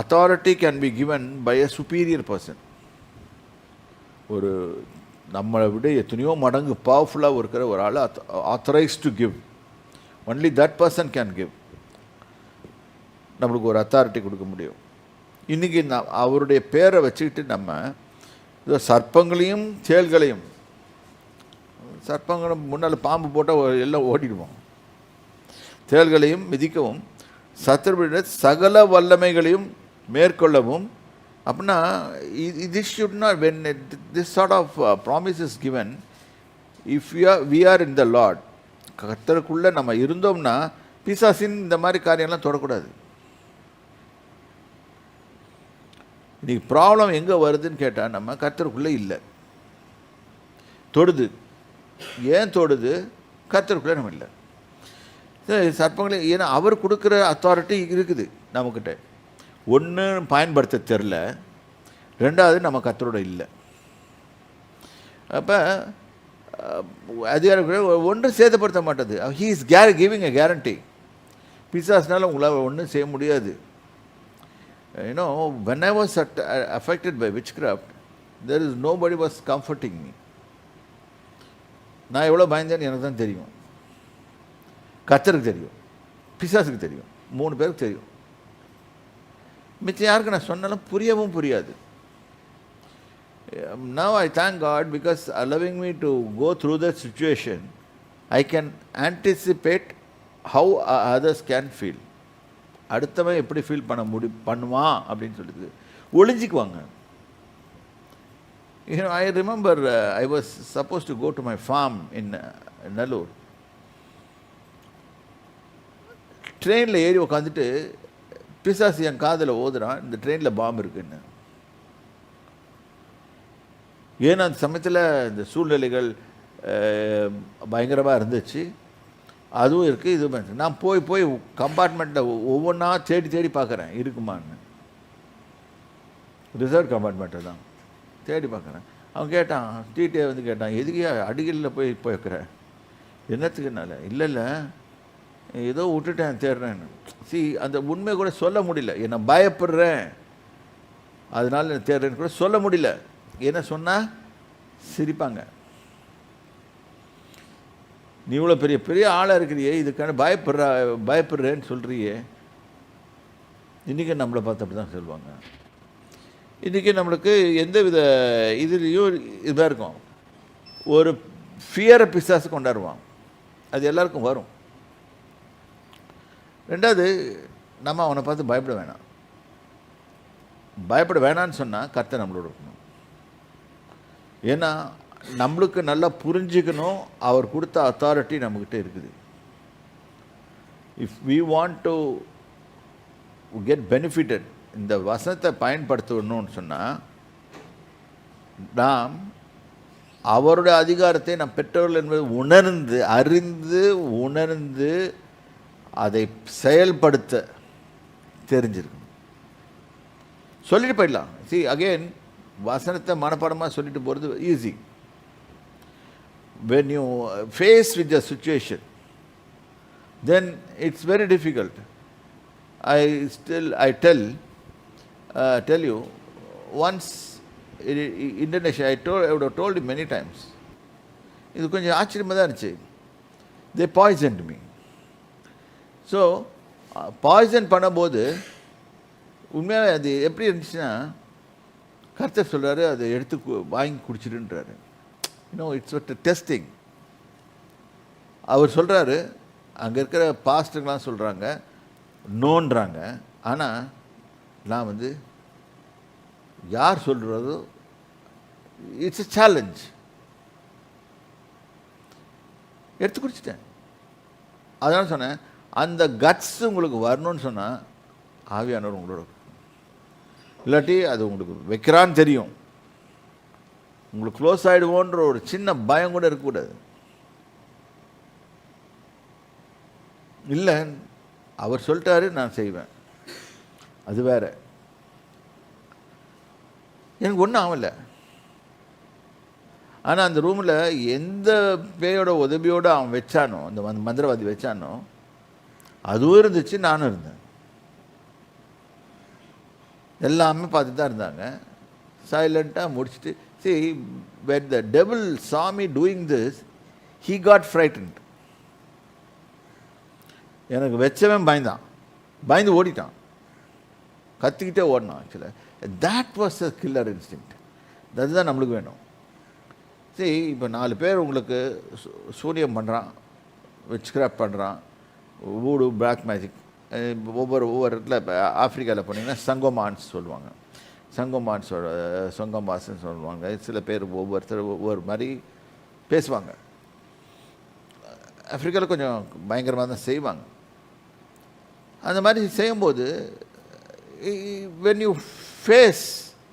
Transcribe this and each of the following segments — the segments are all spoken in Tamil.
authority can be given by a superior person. ஒரு நம்மளை விட எத்தனையோ மடங்கு பவர்ஃபுல்லாக இருக்கிற ஒரு ஆள் authorise to give. Only that person can give. நம்மளுக்கு ஒரு அத்தாரிட்டி கொடுக்க முடியும். இன்றைக்கி அவருடைய பேரை வச்சுக்கிட்டு நம்ம இதோ சர்ப்பங்களையும் தேள்களையும், சர்ப்பங்களும் முன்னால் பாம்பு போட்டால் எல்லாம் ஓடிடுவோம், தேள்களையும் மிதிக்கவும் சத்துருவிட சகல வல்லமைகளையும் மேற்கொள்ளவும். அப்படின்னா this should not, when this sort of promise is given, if we are in the Lord, கர்த்தருக்குள்ளே நம்ம இருந்தோம்னா பிசாசின் இந்த மாதிரி காரியம்லாம் தொடக்கூடாது. இன்றைக்கி ப்ராப்ளம் எங்கே வருதுன்னு கேட்டால் நம்ம கர்த்தருக்குள்ளே இல்லை, தொடுது. ஏன் தொடுது? கர்த்தருக்குள்ளே நம்ம இல்லை. சர்ப்பங்களே, ஏன்னா அவர் கொடுக்குற அத்தாரிட்டி இருக்குது நம்மக்கிட்ட. ஒன்று பயன்படுத்த தெரில, ரெண்டாவது நம்ம கர்த்தரோட இல்லை. அப்போ அதிகாரம் ஒன்றும் சேதப்படுத்த மாட்டது. He is giving a guarantee. பிசாஸ்னால உங்களால் ஒன்றும் செய்ய முடியாது. You know, when I was affected by witchcraft, there is nobody was comforting me. நான் எவ்வளோ பயந்தேன்னு எனக்கு தான் தெரியும், கர்த்தருக்கு தெரியும், பிசாசுக்கு தெரியும், 3 பேருக்கு தெரியும். மிச்சம் யாருக்கு நான் சொன்னாலும் புரியவும் புரியாது. Now I thank God because allowing me to go through that situation, I can anticipate how others can feel. அடுத்தவன் எப்படி ஃபீல் பண்ணுவான் அப்படின்னு சொல்லிட்டு ஒளிஞ்சிக்குவாங்க. I remember I was supposed to go to my farm in Nellore. ட்ரெயினில் ஏறி உட்காந்துட்டு பிசாசு என் காதில் ஓதுறான், இந்த ட்ரெயினில் பாம்பு இருக்குன்னு. ஏன்னா அந்த சமயத்தில் இந்த சூழ்நிலைகள் பயங்கரமாக இருந்துச்சு. அதுவும் இருக்குது, இதுவும் இருக்குது. நான் போய் கம்பார்ட்மெண்ட்டில் ஒவ்வொன்றா தேடி பார்க்குறேன் இருக்குமான்னு. ரிசர்வ் கம்பார்ட்மெண்ட்டில் தான் தேடி பார்க்குறேன். அவன் கேட்டான், டிடிஏ வந்து கேட்டான், எதுக்கு அடிகளில் போய் வைக்கிறேன், என்னத்துக்குனால? இல்லை ஏதோ விட்டுட்டேன் தேடுறேன்னு. அந்த உண்மை கூட சொல்ல முடியல. என்னை பயப்படுறேன் அதனால நான் தேடுறேன்னு கூட சொல்ல முடியல. என்ன சொன்னால் சிரிப்பாங்க. நீ இவ்வளோ பெரிய ஆளாக இருக்கிறியே, இதுக்கான பயப்படுறேன்னு சொல்கிறியே. இன்றைக்கி நம்மளை பார்த்து அப்படி தான் சொல்லுவாங்க. இன்றைக்கி நம்மளுக்கு எந்த வித இதுலேயும் இதாக இருக்கும், ஒரு ஃபியரை பிசாசு கொண்டாடுவான். அது எல்லாருக்கும் வரும். ரெண்டாவது, நம்ம அவனை பார்த்து பயப்பட வேணாம். பயப்பட வேணான்னு சொன்னால் கர்த்தர் நம்மளோட இருக்கணும். ஏன்னா நம்மளுக்கு நல்லா புரிஞ்சுக்கணும், அவர் கொடுத்த அத்தாரிட்டி நம்மக்கிட்ட இருக்குது. If we want to get benefitted, இந்த வசனத்தை பயன்படுத்தணும்னு சொன்னால் நாம் அவருடைய அதிகாரத்தை நாம் பெற்றவர்கள் என்பது உணர்ந்து அதை செயல்படுத்த தெரிஞ்சிருக்கணும். சொல்லிட்டு போயிடலாம். அகெயின் வசனத்தை மனப்பாடமாக சொல்லிட்டு போகிறது easy. when you face with the situation, then it's very difficult. I tell you, once in Indonesia, I would have told you many times. இது கொஞ்சம் ஆச்சரியமாக தான் இருந்துச்சு. they poisoned me. So poison பண்ணும்போது உண்மையாக அது எப்படி இருந்துச்சுன்னா, கர்த்தர் சொல்கிறாரு, அதை எடுத்து வாங்கி குடிச்சிடுன்றாரு. இட்ஸ் ஒரு டெஸ்டிங். அவர் சொல்கிறாரு, அங்கே இருக்கிற பாஸ்டர்லாம் சொல்கிறாங்க நோன்றாங்க. ஆனால் நான் வந்து யார் சொல்கிறதோ இட்ஸ் எ சேலஞ்ச், எடுத்து குடிச்சிட்டேன். அதனால் சொன்னேன், அந்த கட்ஸ் உங்களுக்கு வரணும்னு சொன்னால் ஆவியானவர் உங்களோட, இல்லாட்டி அது உங்களுக்கு வைக்கிறான்னு தெரியும், உங்களுக்கு க்ளோஸ் ஆகிடுவோன்ற ஒரு சின்ன பயம் கூட இருக்கக்கூடாது. இல்லை, அவர் சொல்லிட்டாரு நான் செய்வேன், அது வேற. எனக்கு ஒன்றும் ஆகலை. ஆனால் அந்த ரூமில் எந்த பேயோட உதவியோடு அவன் வச்சானோ, அந்த மந்திரவாதி வச்சானோ, அதுவும் இருந்துச்சு, நானும் இருந்தேன். எல்லாமே பார்த்துட்டு தான் இருந்தாங்க. சைலண்ட்டாக முடிச்சுட்டு, see, when the devil saw me doing this, he got frightened. எனக்கு வச்சவன் பயந்து ஓடிட்டான், கத்திக்கிட்டே ஓடினான். ஆக்சுவலாக that was a killer instinct. அதுதான் நம்மளுக்கு வேணும். சரி, இப்போ 4 பேர் உங்களுக்கு சூனியம் பண்ணுறான், விட்ச்கிராஃப்ட் பண்ணுறான், வூடு, பிளாக் மேஜிக். ஒவ்வொரு இடத்துல இப்போ ஆஃப்ரிக்காவில் போனீங்கன்னா சங்கோமான்ஸ் சொல்லுவாங்க, சொங்கமாஸ்ன்னு சொல்லுவாங்க. சில பேர் ஒவ்வொருத்தர் ஒவ்வொரு மாதிரி பேசுவாங்க. ஆஃப்ரிக்காவில் கொஞ்சம் பயங்கரமாக தான் செய்வாங்க. அந்த மாதிரி செய்யும்போது when you face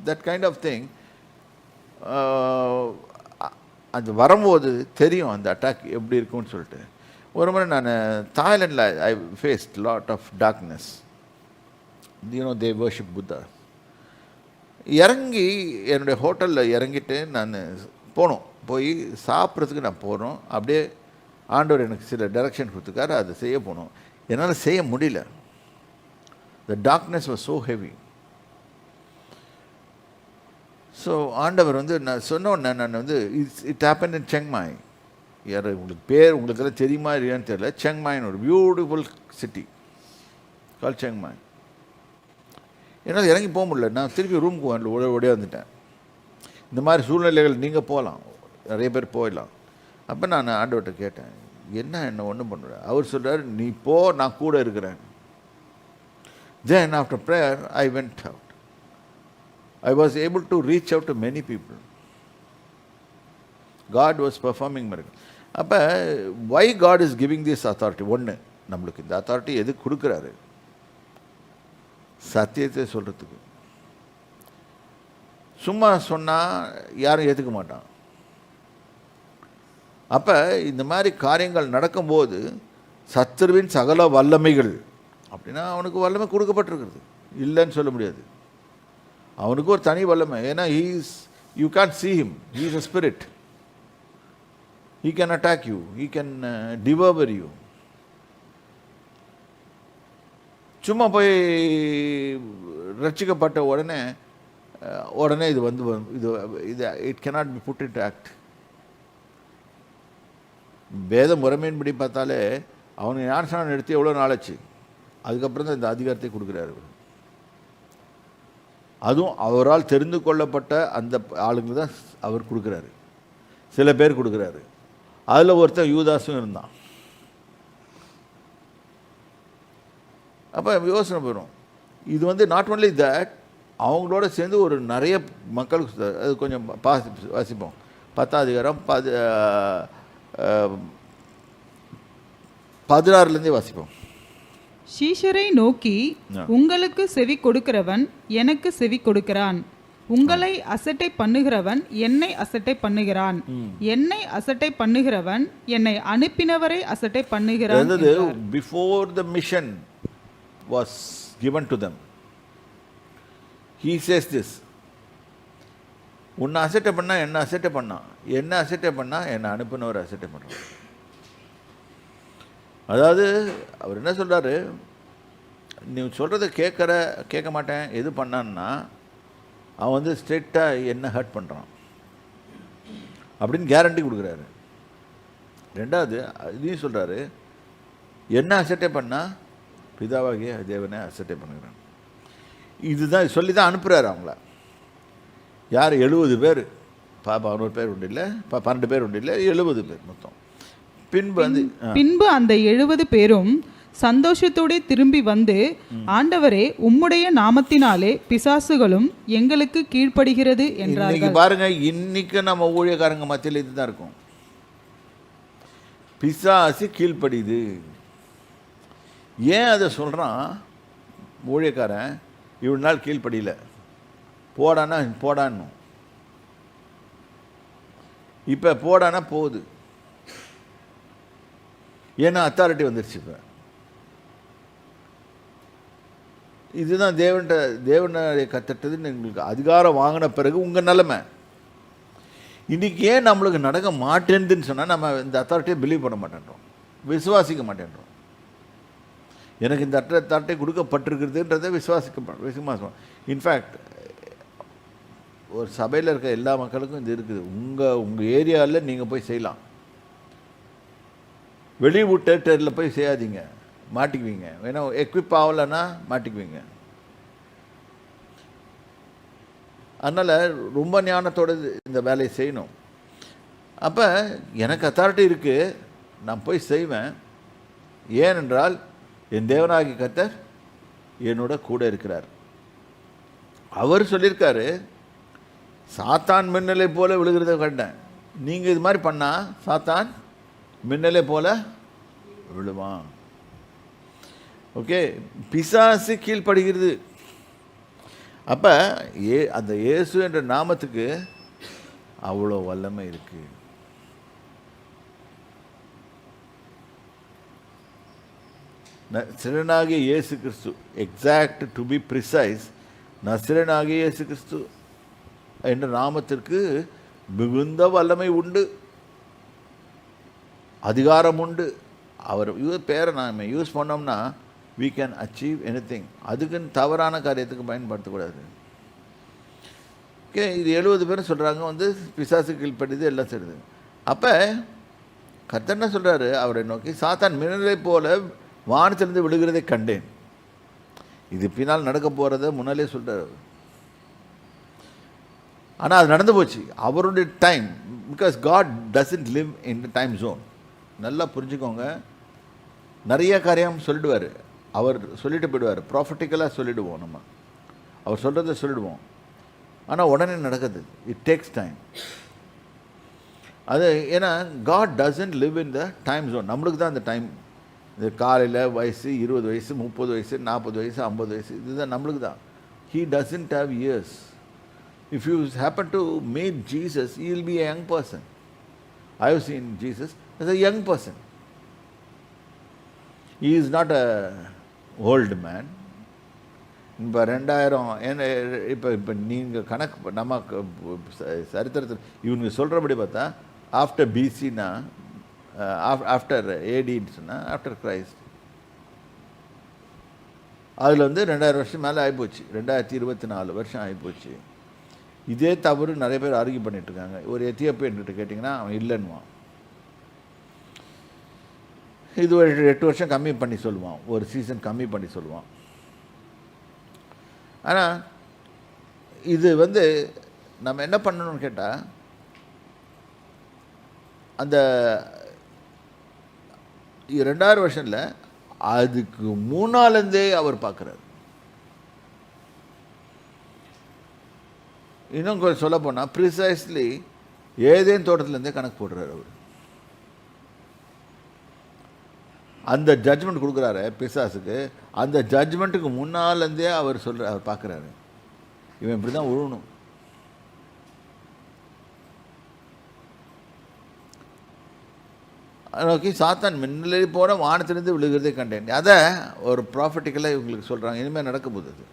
that kind of thing, அது வரும்போது தெரியும் அந்த அட்டாக் எப்படி இருக்கும்னு சொல்லிட்டு. ஒரு முறை நான் தாய்லாண்டில் I faced lot of darkness. they worship Buddha. இறங்கி என்னுடைய ஹோட்டலில் இறங்கிட்டு நான் போய் சாப்பிட்றதுக்கு நான் போகிறோம். அப்படியே ஆண்டவர் எனக்கு சில டைரக்ஷன் கொடுத்துருக்காரு, அதை செய்ய போனோம். என்னால் செய்ய முடியல. The darkness was so heavy. So ஆண்டவர் நான் சொன்னோன்னே நான் இட் ஹேப்பன் இன் செங்மாய். யார் உங்களுக்கு பேர் உங்களுக்கெல்லாம் தெரியுமா இல்லையான்னு தெரியல. செங்மாய்னு ஒரு பியூட்டிஃபுல் சிட்டி கால் செங்மாய். என்னால் இறங்கி போக முடியல. நான் திருப்பி ரூமுக்கு ஓடே வந்துட்டேன். இந்த மாதிரி சூழ்நிலைகள் நீங்கள் போகலாம், நிறைய பேர் போயிடலாம். அப்போ நான் ஆண்டவர்கிட்ட கேட்டேன், என்ன ஒன்றும் பண்ணுற? அவர் சொல்கிறார், நீ போ, நான் கூட இருக்கிறேன். Then after prayer, I went out. I was able to reach out to many people. God was performing miracles. அப்போ why God is giving this authority? ஒன்று, நம்மளுக்கு இந்த அத்தாரிட்டி எதுக்கு கொடுக்குறாரு? சத்தியத்தை சொல்கிறதுக்கு. சும்மா சொன்னால் யாரும் ஏற்றுக்க மாட்டான். அப்போ இந்த மாதிரி காரியங்கள் நடக்கும்போது சத்துருவின் சகல வல்லமைகள் அப்படின்னா அவனுக்கு வல்லமை கொடுக்கப்பட்டிருக்கிறது, இல்லைன்னு சொல்ல முடியாது. அவனுக்கு ஒரு தனி வல்லமை. ஏன்னா you can see him, he is a spirit. He can attack you, he can devour you. சும்மா போய் ரட்சிக்கப்பட்ட உடனே இது இது it cannot be put into act. வேத முறைமையின்படி பார்த்தாலே அவனுக்கு ஞானஸ்நானம் எடுத்து எவ்வளோ நாளாச்சு, அதுக்கப்புறம் தான் இந்த அதிகாரத்தை கொடுக்குறாரு. அதுவும் அவரால் தெரிந்து கொள்ளப்பட்ட அந்த ஆளுங்க தான் அவர் கொடுக்குறாரு. சில பேர் கொடுக்குறாரு. அதில் ஒருத்தன் யூதாஸும் இருந்தான். அப்போ யோசனை வரும். இது நாட் ஒன்லி தட், அவங்களோட சேர்ந்து ஒரு நிறைய மக்களுக்கு அது கொஞ்சம் வாசிப்போம். 10ஆம் அதிகாரம் 16 வாசிப்போம். சீஷரை நோக்கி, உங்களுக்கு செவி கொடுக்கிறவன் எனக்கு செவி கொடுக்கிறான், உங்களை அசட்டை பண்ணுகிறவன் என்னை அசட்டை பண்ணுகிறான், என்னை அசட்டை பண்ணுகிறவன் என்னை அனுப்பினவரை அசட்டை பண்ணுகிறான். Before the mission was given to them, he says this, உன்னை அசட்டை பண்ணா என்ன அசட்டை பண்ணா, என்ன அசட்டை பண்ணா என்னை அனுப்பினவரை அசட்டை பண்ணுறான். அதாவது அவர் என்ன சொல்கிறாரு, நீ சொல்கிறத கேட்க மாட்டேன் எது பண்ணான்னா அவன் ஸ்ட்ரெயிட்டாக என்ன ஹர்ட் பண்ணுறான் அப்படின்னு கேரண்டி கொடுக்குறாரு. ரெண்டாவது இதையும் சொல்கிறாரு, என்ன அசட்டை பண்ணால் பிதாவாகிய தேவனை அசட்டை பண்ணுகிறான். இதுதான் சொல்லி தான் அனுப்புகிறாரு அவங்கள. யார்? 70 பேர். 11 பேர் உண்டு இல்லை, 12 பேர் உண்டு இல்லை, 70 பேர் மொத்தம். பின்பு அந்த 70 பேரும் சந்தோஷத்தோடு திரும்பி வந்து, ஆண்டவரே, உம்முடைய நாமத்தினாலே பிசாசுகளும் எங்களுக்கு கீழ்ப்படுகிறது என்றார்கள். பாருங்க, இன்னைக்கு நம்ம ஊழியக்காரங்க மத்தியில் இதுதான் இருக்கும். பிசாசு கீழ்ப்படியுது. ஏன் அதை சொல்றான்? ஊழியக்காரன் இவ்வளவு நாள் கீழ்ப்படியில, போடான்னு இப்ப போடானா போகுது. ஏன்னா அத்தாரிட்டி வந்துருச்சு. இப்போ இதுதான் தேவனுடைய கத்தட்டதுன்னு எங்களுக்கு அதிகாரம் வாங்கின பிறகு உங்கள் நிலைமை. இன்றைக்கி ஏன் நம்மளுக்கு நடக்க மாட்டேன்துன்னு சொன்னால் நம்ம இந்த அத்தாரிட்டியை பிலீவ் பண்ண மாட்டேன்றோம், விசுவாசிக்க மாட்டேன்றோம். எனக்கு இந்த அட்டை கொடுக்கப்பட்டிருக்கிறதுன்றதை விசுவாசம். இன்ஃபேக்ட் ஒரு சபையில் இருக்க எல்லா மக்களுக்கும் இது இருக்குது. உங்கள் ஏரியாவில் நீங்கள் போய் செய்யலாம். வெளியூர் டெரிட்டரியில் போய் செய்யாதீங்க, மாட்டிக்குவீங்க. வேணா எக்விப் ஆகலைன்னா மாட்டிக்குவீங்க. அதனால் ரொம்ப ஞானத்தோடு இந்த வேலையை செய்யணும். அப்போ எனக்கு அத்தாரிட்டி இருக்குது, நான் போய் செய்வேன். ஏனென்றால் என் தேவனாகிய கர்த்தர் என்னோட கூட இருக்கிறார். அவர் சொல்லியிருக்காரு, சாத்தான் மின்னலை போல விழுகிறத கண்டேன். நீங்கள் இது மாதிரி பண்ணால் சாத்தான் மின்னலை போல விழுவான். ஓகே, பிசாசு கீழ்ப்படுகிறது. அப்போ அந்த இயேசு என்ற நாமத்துக்கு அவ்வளோ வல்லமை இருக்குது. நசரேயனாகிய இயேசு கிறிஸ்து, எக்ஸாக்ட் டு பி ப்ரிசைஸ், நசரேயனாகிய இயேசு கிறிஸ்து என்ற நாமத்திற்கு மிகுந்த வல்லமை உண்டு, அதிகாரம் உண்டு. அவர் பேரை நாம் யூஸ் பண்ணோம்னா we can achieve anything. அதுக்குன்னு தவறான காரியத்துக்கு பயன்படுத்தக்கூடாது. ஓகே, இது 70 பேர் சொல்கிறாங்க வந்து பிசாசு கீழ்ப்படிது எல்லாம் செய்யுது. அப்போ கர்த்தர் என்ன சொல்கிறாரு, அவரை நோக்கி, சாத்தான் மின்னலை போல வானத்திலிருந்து விழுகிறதை கண்டேன். இது பின்னால் நடக்க போகிறத முன்னாலே சொல்கிறார். ஆனால் அது நடந்து போச்சு. அவருடைய time, because God doesn't live in the time zone. நல்லா புரிஞ்சுக்கோங்க. நிறைய காரியம் சொல்லிடுவார், அவர் சொல்லிட்டு போயிடுவார். ப்ராஃபட்டிக்கலாக சொல்லிவிடுவோம், நம்ம அவர் சொல்கிறத சொல்லிடுவோம். ஆனால் உடனே நடக்குது. It takes time. அது ஏன்னா God doesn't live in the time zone. நம்மளுக்கு தான் அந்த டைம். இந்த காலையில் வயசு 20 வயசு 30 வயசு 40 வயசு 50 வயசு, இதுதான் நம்மளுக்கு தான். He doesn't have years. If you happen to meet Jesus, you will be a young person. I have seen Jesus as a young person. He is not a old man. இப்போ 2000 இப்போ நீங்கள் கணக்கு நம்ம சரித்திரத்தில் இவங்க சொல்கிறபடி பார்த்தா ஆஃப்டர் பிசின்னா ஆஃப்டர் ஏடின்னு சொன்னால் ஆஃப்டர் கிரைஸ்ட், அதில் வந்து 2000 வருஷம் மேலே ஆகிப்போச்சு. 2024 வருஷம் ஆகிப்போச்சு. இதே தவறு நிறைய பேர் ஆர்கியூ பண்ணிகிட்ருக்காங்க. ஒரு எத்தியோப்பியன்கிட்ட கேட்டிங்கன்னா அவன் இல்லைன்னுவான். இது ஒரு 8 வருஷம் கம்மி பண்ணி சொல்லுவான், ஒரு சீசன் கம்மி பண்ணி சொல்லுவான். ஆனால் இது வந்து நம்ம என்ன பண்ணணும்னு கேட்டால், அந்த 2000 வருஷம்ல அதுக்கு முன்னாலேருந்தே அவர் பார்க்குறாரு. இன்னும் கொஞ்சம் சொல்ல போனால் ப்ரிசைஸ்லி ஏதேன் தோட்டத்துலேருந்தே கணக்கு போடுறாரு அவர். அந்த ஜட்ஜ்மெண்ட் கொடுக்குறாரு பிசாசுக்கு, அந்த ஜட்ஜ்மெண்ட்டுக்கு முன்னாலேருந்தே அவர் அவர் பார்க்குறாரு, இவன் இப்படி தான் உழணும். நோக்கி சாத்தான் மின்னலே போன வானத்திலிருந்து விழுகிறதே கண்டேன். அதை ஒரு ப்ராஃபிட்டிக்கலாக இவங்களுக்கு சொல்கிறாங்க. இனிமேல் நடக்க போகுது. அது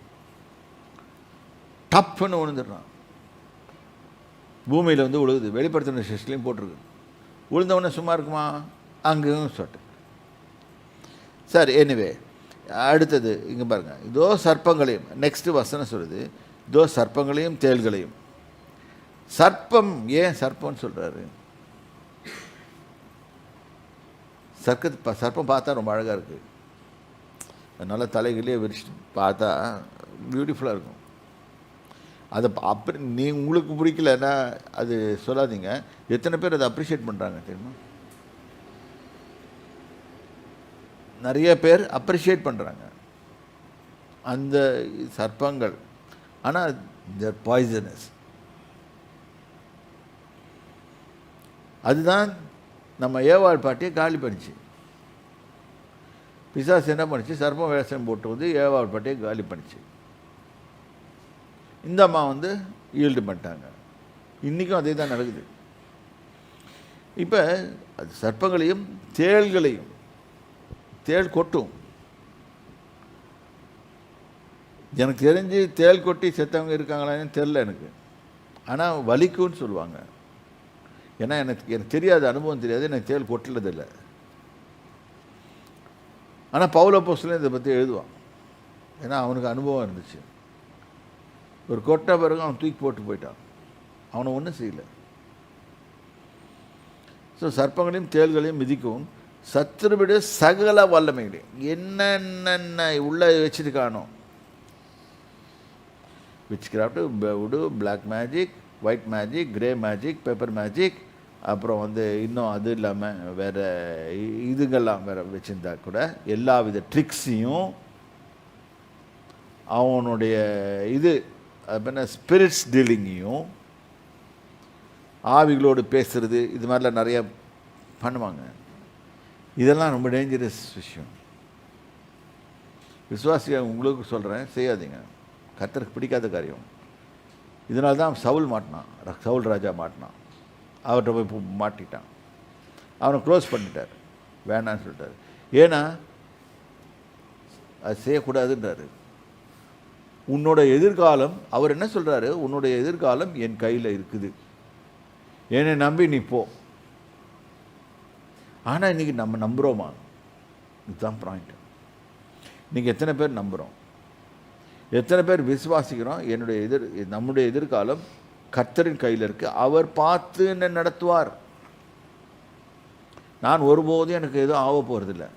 டப்புன்னு விழுந்துடுறான், பூமியில் வந்து விழுகுது. வெளிப்படுத்தின சிஸ்ட்லையும் போட்டிருக்கு. விழுந்தவொடனே சும்மா இருக்குமா? அங்கேயும் சொட்டு. சரி, எனிவே அடுத்தது இங்கே பாருங்கள். இதோ சர்ப்பங்களையும், நெக்ஸ்ட்டு வசனம் சொல்லுது, இதோ சர்ப்பங்களையும் தேள்களையும். சர்ப்பம், ஏன் சர்ப்பம்னு சொல்கிறாரு? சர்ப்பம் பார்த்தா ரொம்ப அழகாக இருக்குது. அதனால் தலைகளே விரிச்சிட்டு பார்த்தா பியூட்டிஃபுல்லாக இருக்கும். அதை அப்படி உங்களுக்கு பிடிக்கலன்னா அது சொல்லாதீங்க. எத்தனை பேர் அதை அப்ரிஷியேட் பண்ணுறாங்க தெரியுமா? நிறைய பேர் அப்ரிஷியேட் பண்ணுறாங்க அந்த சர்ப்பங்கள். ஆனால் தேர் பாய்சனஸ். அதுதான் நம்ம ஏவாள் பாட்டியை காலி பண்ணிச்சு. பிசாசு என்ன பண்ணிச்சு? சர்ப்பம் வேஷம் போட்டு வந்து ஏவாள் பாட்டியை காலி பண்ணிச்சு. இந்த அம்மா வந்து ஈல்டு பண்ணிட்டாங்க. இன்றைக்கும் அதே தான் நடக்குது. இப்போ அது சர்ப்பங்களையும் தேள்களையும், தேள் கொட்டும். எனக்கு தெரிஞ்சு தேள் கொட்டி செத்தவங்க இருக்காங்களான்னு தெரில எனக்கு. ஆனால் வலிக்கும்னு சொல்லுவாங்க. ஏன்னா எனக்கு தெரியாத, அனுபவம் தெரியாது. எனக்கு தேள் கொட்டுறதில்லை. ஆனால் பவுல் அப்போஸ்தலன் இதை பற்றி எழுதுவான். ஏன்னா அவனுக்கு அனுபவம் இருந்துச்சு. ஒரு கொட்டை பிறகு அவன் தூக்கி போட்டு போயிட்டான். அவனை ஒன்றும் செய்யலை. ஸோ சர்ப்பங்களையும் தேள்களையும் மிதிக்கவும் சத்துருவிட சகல வல்லமைகளையும் என்னென்ன உள்ள வச்சுருக்கானோ, witchcraft, voodoo, black magic, white magic, grey magic, pepper magic, அப்புறம் இன்னும் அது இல்லாமல் வேறு இதுங்கெல்லாம் வேறு வச்சுருந்தா கூட எல்லா வித ட்ரிக்ஸையும் அவனுடைய அப்படின்னா ஸ்பிரிட்ஸ் டீலிங்கையும் ஆவிகளோடு பேசுகிறது இது மாதிரிலாம் நிறைய பண்ணுவாங்க. இதெல்லாம் ரொம்ப டேஞ்சரஸ் விஷயம். விசுவாசியாக உங்களுக்கு சொல்கிறேன், செய்யாதீங்க. கர்த்தருக்கு பிடிக்காத காரியம். இதனால தான் சவுல் மாட்டினான், சவுல் ராஜா மாட்டினான். அவர்கிட்ட போய் மாட்டிட்டான். அவனை க்ளோஸ் பண்ணிட்டார், வேணான்னு சொல்லிட்டார். ஏன்னா அது செய்யக்கூடாதுன்றாரு. உன்னோட எதிர்காலம், அவர் என்ன சொல்கிறாரு, உன்னுடைய எதிர்காலம் என் கையில் இருக்குது, என்னை நம்பி நீ போ. ஆனால் இன்றைக்கி நம்ம நம்புகிறோமா? இதுதான் பாயிண்ட். இன்றைக்கி எத்தனை பேர் நம்புகிறோம், எத்தனை பேர் விசுவாசிக்கிறோம்? நம்முடைய எதிர்காலம் கர்த்தரின் கையில் இருக்குது, அவர் பார்த்து என்ன நடத்துவார். நான் ஒருபோதும் எனக்கு எதுவும் ஆக போகிறதில்லை.